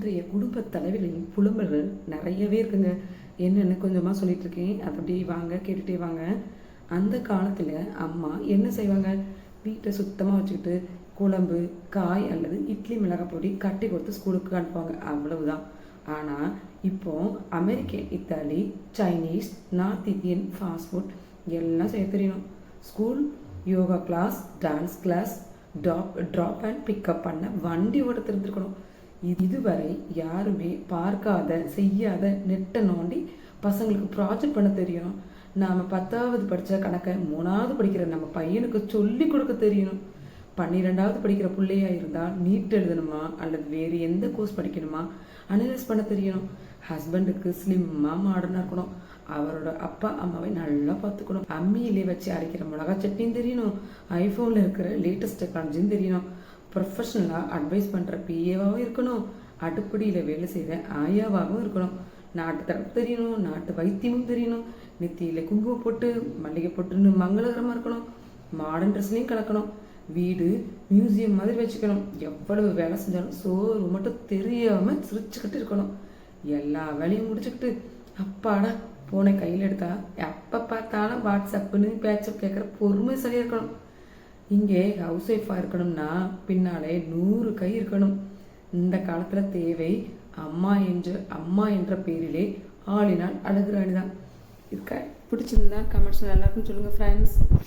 இன்றைய குடும்ப தலைவிகளின் புலம்பல்கள் நிறையவே இருக்குங்க. என்னென்னு கொஞ்சமாக சொல்லிட்டு இருக்கேன். அதை அப்படியே வாங்க கேட்டுகிட்டே வாங்க. அந்த காலத்தில் அம்மா என்ன செய்வாங்க? வீட்டை சுத்தமாக வச்சுக்கிட்டு குழம்பு காய் அல்லது இட்லி மிளகாய் பொடி கட்டி கொடுத்து ஸ்கூலுக்கு அனுப்புவாங்க. அவ்வளவுதான். ஆனால் இப்போ American, Italy, Chinese, North Indian fast food எல்லாம் செய்ய தெரியணும். School yoga class, dance class, drop and pickup பண்ண வண்டி ஓட்ட தெரிஞ்சிருக்கணும். இதுவரை யாருமே பார்க்காத செய்யாத நெட்டை நோண்டி பசங்களுக்கு ப்ராஜெக்ட் பண்ண தெரியணும். நாம் 10வது படித்த கணக்கை 3வது படிக்கிற நம்ம பையனுக்கு சொல்லி கொடுக்க தெரியணும். 12வது படிக்கிற பிள்ளையா இருந்தால் நீட் எழுதணுமா அல்லது வேறு எந்த கோர்ஸ் படிக்கணுமா அனலைஸ் பண்ண தெரியணும். ஹஸ்பண்டுக்கு ஸ்லிம்மாக மாடர்னாக இருக்கணும். அவரோட அப்பா அம்மாவை நல்லா பார்த்துக்கணும். அம்மியிலே வச்சு அரைக்கிற மிளகா சட்னியும் தெரியணும். ஐஃபோனில் இருக்கிற லேட்டஸ்ட் டெக்னாலஜியும் தெரியணும். ப்ரொஃபஷ்னலாக அட்வைஸ் பண்ணுற பிஏவாகவும் இருக்கணும். அடுப்படியில் வேலை செய்கிற ஆயாவாகவும் இருக்கணும். நாட்டு தரப்பு தெரியணும். நாட்டு வைத்தியமும் தெரியணும். நெத்தியில் குங்குமம் போட்டு மல்லிகை போட்டுன்னு மங்களகரமாக இருக்கணும். மாடர்ன் ட்ரெஸ்லையும் கலக்கணும். வீடு மியூசியம் மாதிரி வச்சுக்கணும். எவ்வளவு வேலை செஞ்சாலும் சோறு மட்டும் தெரியாமல் சிரிச்சுக்கிட்டு இருக்கணும். எல்லா வேலையும் முடிச்சுக்கிட்டு அப்பாடா போனை கையில் எடுத்தா எப்போ பார்த்தாலும் வாட்ஸ்அப்புன்னு பேச்சப் கேட்குற பொறுமை சரியாக இருக்கணும். இங்கே ஹவுஸ் ஒய்ஃபாக இருக்கணும்னா பின்னாலே 100 கை இருக்கணும். இந்த காலத்தில் தேவை அம்மா என்ற பேரிலே ஆளினால் அழகு ராணிதான். இருக்க பிடிச்சிருந்தா கமெண்ட்ஸ் நல்லா இருக்குன்னு சொல்லுங்கள் ஃப்ரெண்ட்ஸ்.